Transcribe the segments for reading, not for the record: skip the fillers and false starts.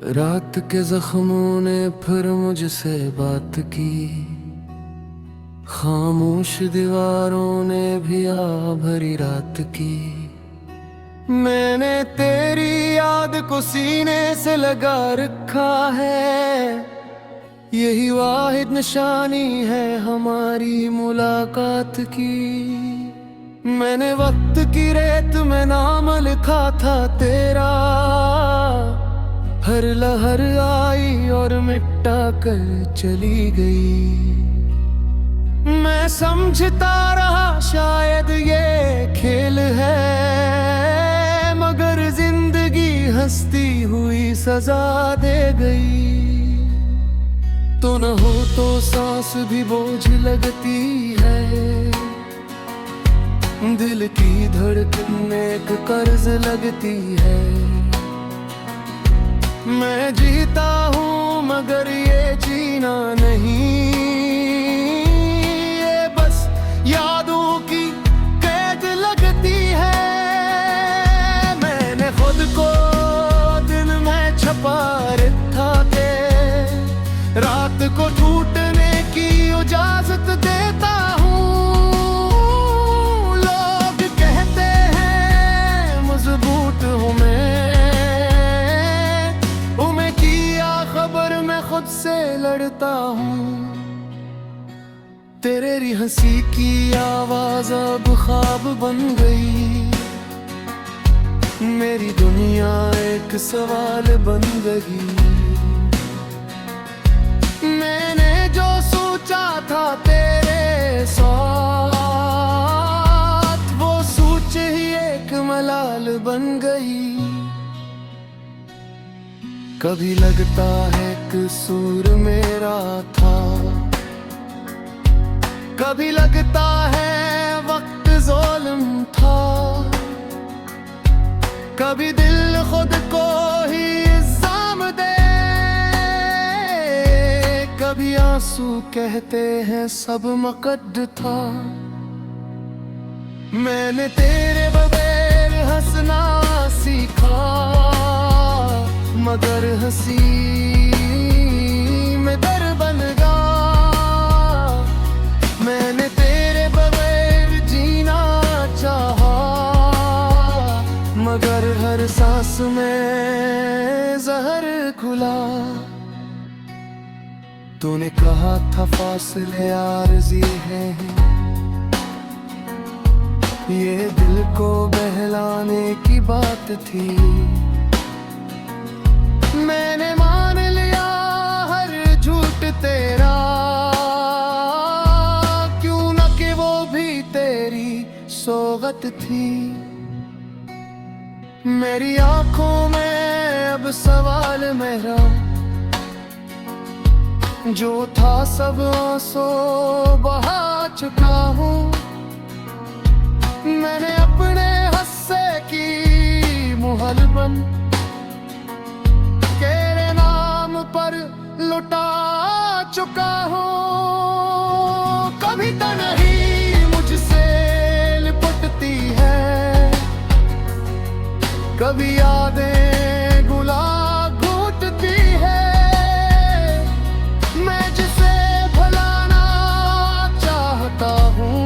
रात के जख्मों ने फिर मुझसे बात की, खामोश दीवारों ने भी आ भरी रात की। मैंने तेरी याद को सीने से लगा रखा है, यही वाहिद निशानी है हमारी मुलाकात की। मैंने वक्त की रेत में नाम लिखा था तेरा, हर लहर आई और मिटा कर चली गई। मैं समझता रहा शायद ये खेल है, मगर जिंदगी हंसती हुई सजा दे गई। तो न हो तो सांस भी बोझ लगती है, दिल की धड़कन एक कर्ज लगती है। मैं जीता हूँ मगर ये जीना नहीं, ये बस यादों की कैद लगती है। मैंने खुद को दिन में छपा रखा के, रात को टूटने की इजाजत देता हूँ। लोग कहते हैं मजबूत हूँ मैं खुद से लड़ता हूँ। तेरी हंसी की आवाज अब ख्वाब बन गई, मेरी दुनिया एक सवाल बन गई। मैंने जो सोचा था तेरे साथ, वो सोच ही एक मलाल बन गई। कभी लगता है कसूर मेरा था, कभी लगता है वक्त ज़ालिम था, कभी दिल खुद को ही इल्जाम दे, कभी आंसू कहते हैं सब मकद्दर था। मैंने तेरे बगैर हंसना सीखा, मगर हंसी में दर बन गया। मैंने तेरे बगैर जीना चाहा, मगर हर सांस में जहर खुला। तूने कहा था फासले आरज़ी हैं, ये दिल को बहलाने की बात थी। मैंने मान लिया हर झूठ तेरा, क्यों न कि वो भी तेरी सोगत थी। मेरी आंखों में अब सवाल मेरा, जो था सब आंसू बहा चुका हूँ। मैंने अपने हस्से की मुहलबन तेरे नाम पर लुटा चुका हूँ। कभी तो नहीं मुझसे लिपटती है, कभी यादें गुलाब घूटती है। मैं जिसे भुलाना चाहता हूँ,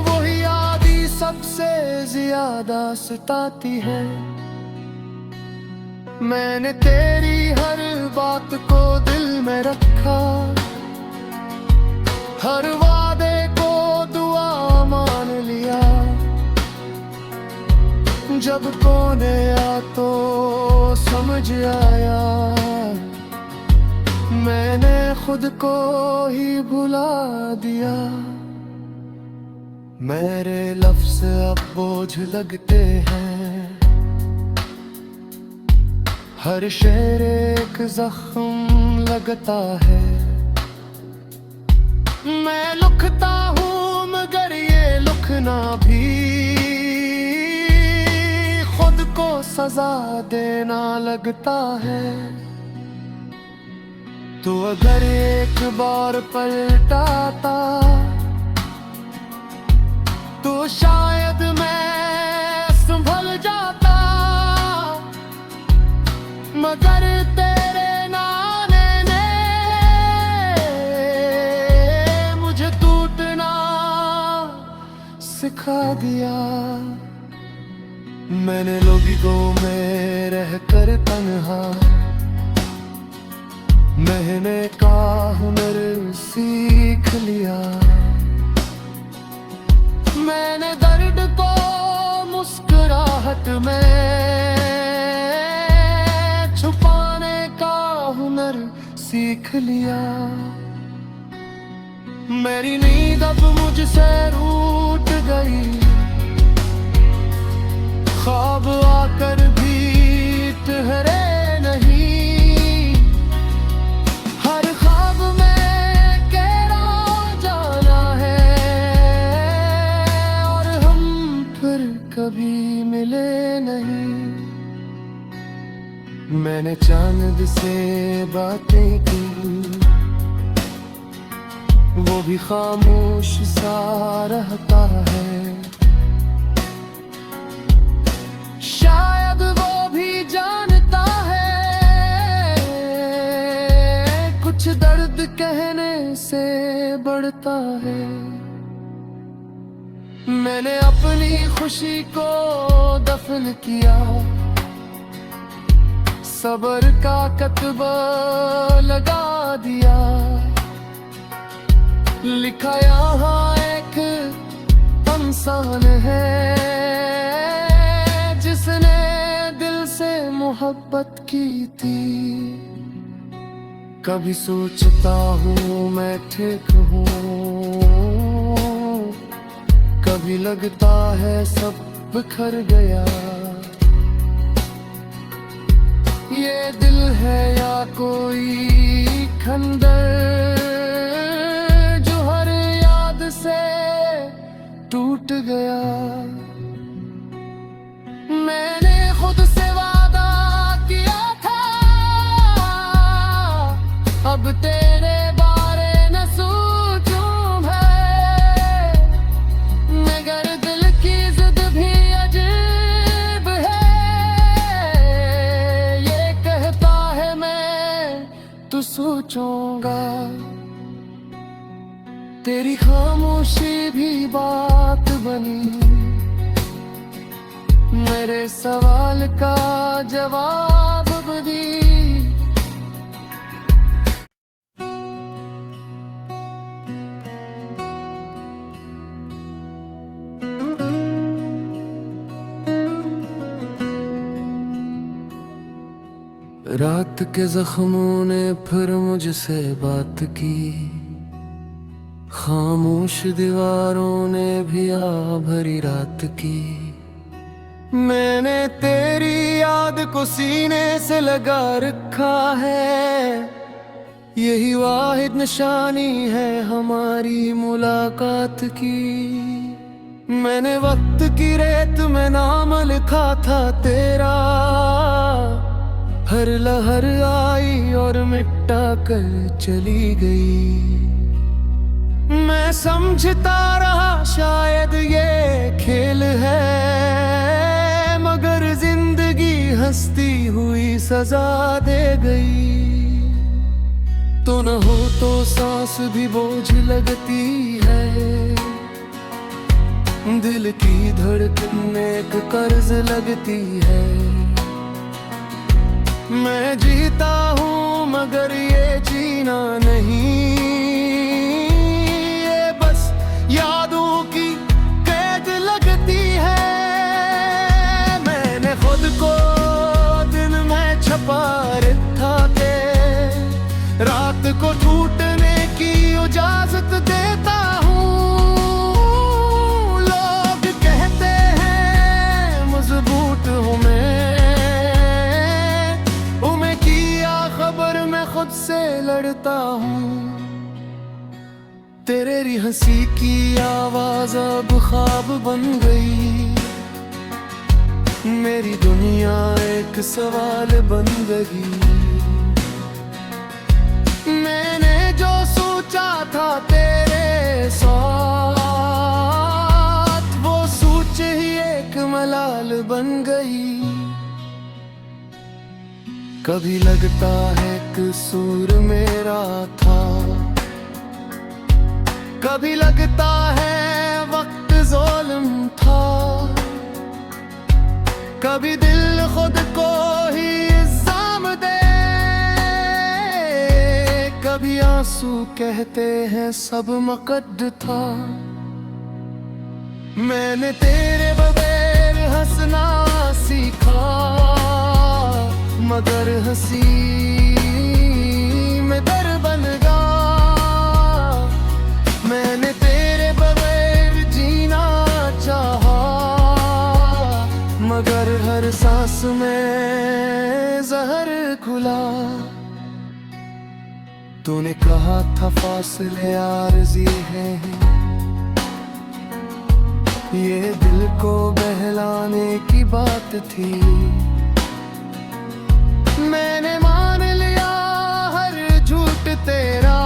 वही याद ही सबसे ज्यादा सताती है। मैंने तेरी हर बात को दिल में रखा, हर वादे को दुआ मान लिया। जब कोने आ तो समझ आया, मैंने खुद को ही भुला दिया। मेरे लफ्ज़ अब बोझ लगते हैं, हर शेर एक जख्म लगता है। मैं लिखता हूँ मगर ये लिखना भी खुद को सजा देना लगता है। तो अगर एक बार पलटाता तो शायद मैं संभल जाता, दुखा दिया। मैंने लोगों में रहकर तन्हा महने का हुनर सीख लिया। मैंने दर्द को मुस्कुराहट में छुपाने का हुनर सीख लिया। मेरी नींद अब मुझसे रूठ गई, ख्वाब आकर भी ठहरे नहीं। हर ख्वाब में कहरा जाना है और हम फिर कभी मिले नहीं। मैंने चांद से बातें की, वो भी खामोश सा रहता है। शायद वो भी जानता है कुछ दर्द कहने से बढ़ता है। मैंने अपनी खुशी को दफन किया, सब्र का कतबा लगा दिया। लिखा यहाँ एक इंसान है जिसने दिल से मोहब्बत की थी। कभी सोचता हूँ मैं ठीक हूँ, कभी लगता है सब बिखर गया। ये दिल है या कोई खंडर जो हर याद से टूट गया। मैंने खुद से वादा किया था अब तेरे बारे न सोचूं मैं, मगर दिल की जिद भी अजीब है। ये कहता है मैं तो सोचूंगा, तेरी खामोशी भी बात बनी। मेरे सवाल का जवाब दी। रात के जख्मों ने फिर मुझसे बात की, खामोश दीवारों ने भी आ भरी रात की। मैंने तेरी याद को सीने से लगा रखा है, यही वाहिद निशानी है हमारी मुलाकात की। मैंने वक्त की रेत में नाम लिखा था तेरा, हर लहर आई और मिटा कर चली गई। मैं समझता रहा शायद ये खेल है, मगर जिंदगी हंसती हुई सजा दे गई। तो न हो तो सांस भी बोझ लगती है, दिल की धड़कन एक कर्ज लगती है। मैं जीता हूँ मगर ये जीना नहीं, ये बस यादों की कैद लगती है। मैंने खुद को दिन में छपा रखा के, रात को टूटने की इजाजत देता हूँ। लोग कहते हैं मजबूत हूँ मैं, खुद से लड़ता हूँ। तेरी हंसी की आवाज अब ख्वाब बन गई, मेरी दुनिया एक सवाल बन गई। मैंने जो सोचा था तेरे साथ, वो सोच ही एक मलाल बन गई। कभी लगता है कसूर मेरा था, कभी लगता है वक्त ज़ालिम कभी दिल खुद को ही इल्जाम दे, कभी आंसू कहते हैं सब मकद्द था। मैंने तेरे बगैर हंसना सीखा, मगर हंसी में दर बन गया। मैंने तेरे बगैर जीना चाहा, मगर हर सांस में जहर खुला। तूने कहा था फासले आरज़ी हैं, ये दिल को बहलाने की बात थी। मैंने मान लिया हर झूठ तेरा,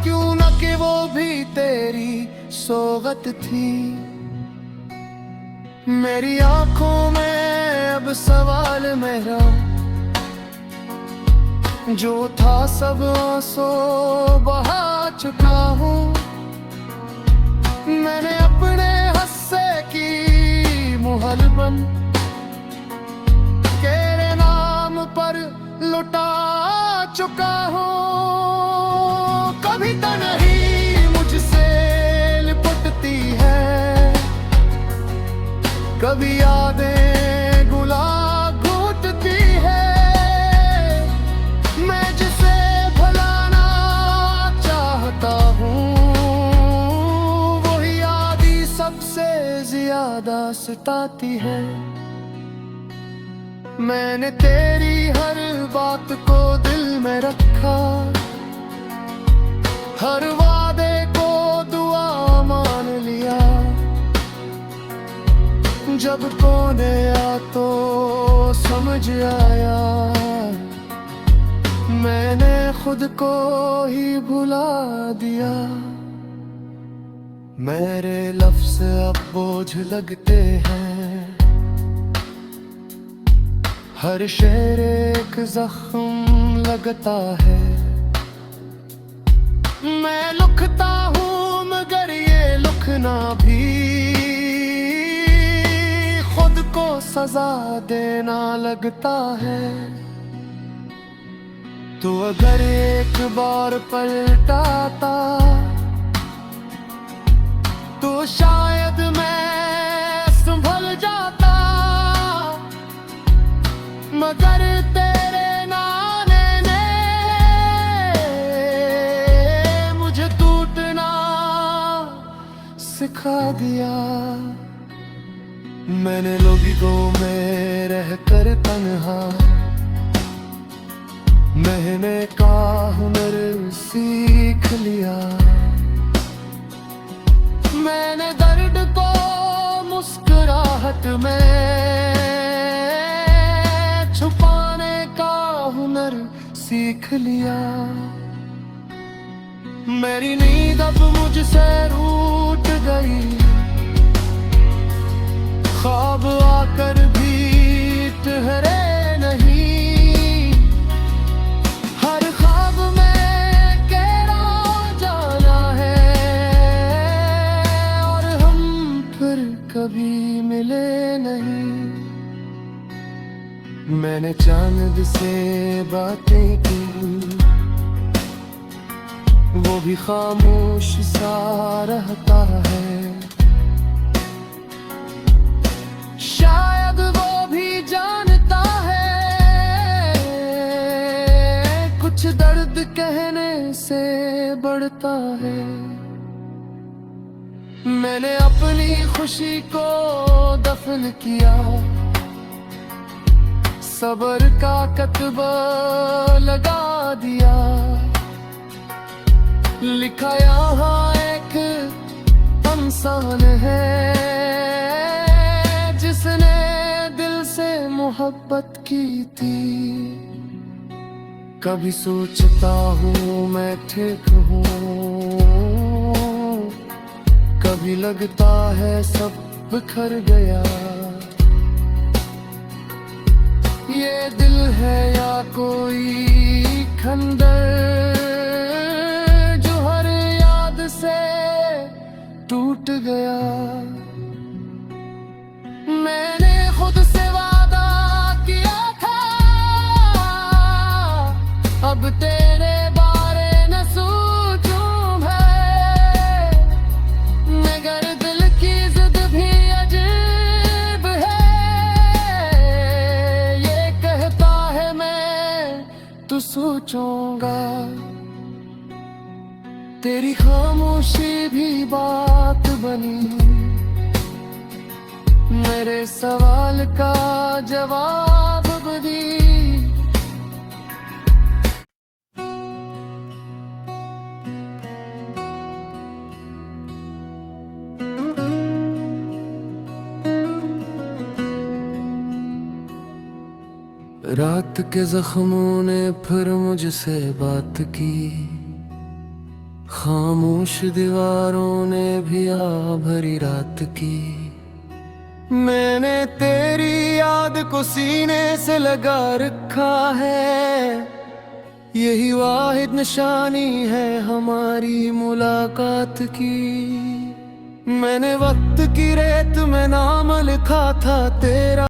क्यों न कि वो भी तेरी सोगत थी। मेरी आंखों में अब सवाल मेरा, जो था सब आंसू बहा चुका हूँ। मैंने अपने हस्से की मुहर बंद तेरे नाम पर लुटा चुका हूँ। कभी तन्हाई मुझसे लिपटती है, कभी यादें गुलाब घुटती है। मैं जिसे भुलाना चाहता हूँ, सबसे ज्यादा सताती है। मैंने तेरी हर बात को दिल में रखा, हर वादे को दुआ मान लिया। जब कोने आ तो समझ आया, मैंने खुद को ही भुला दिया। मेरे लफ्ज़ अब बोझ लगते हैं, हर शेर एक जख्म लगता है। मैं लिखता हूँ मगर ये लिखना भी खुद को सजा देना लगता है। तो अगर एक बार पलटाता तो शायद मैं संभल जाता, मगर तेरे नाने ने मुझे टूटना सिखा दिया। मैंने लोगों में रहकर तन्हा महने का हुनर सीख लिया। मैंने दर्द को मुस्कुराहट में छुपाने का हुनर सीख लिया। मेरी नींद अब मुझसे रूठ गई, ख्वाब आकर भी ठहरे नहीं। हर ख्वाब में केरा जाना है, और हम फिर कभी मिले नहीं। मैंने चांद से बातें की, वो भी खामोश सा रहता है। शायद वो भी जानता है, कुछ दर्द कहने से बढ़ता है। मैंने अपनी खुशी को दफन किया, सब्र का कतबा लगा दिया। लिखा यहाँ एक इंसान है, जिसने दिल से मोहब्बत की थी। कभी सोचता हूँ मैं ठीक हूँ, कभी लगता है सब बिखर गया। ये दिल है या कोई खंडर, जो हर याद से टूट गया। सोचूंगा। तेरी खामोशी भी बात बनी, मेरे सवाल का जवाब भी। रात के जख्मों ने फिर मुझसे बात की, खामोश दीवारों ने भी आ भरी रात की। मैंने तेरी याद को सीने से लगा रखा है, यही वाहिद निशानी है हमारी मुलाकात की। मैंने वक्त की रेत में नाम लिखा था तेरा।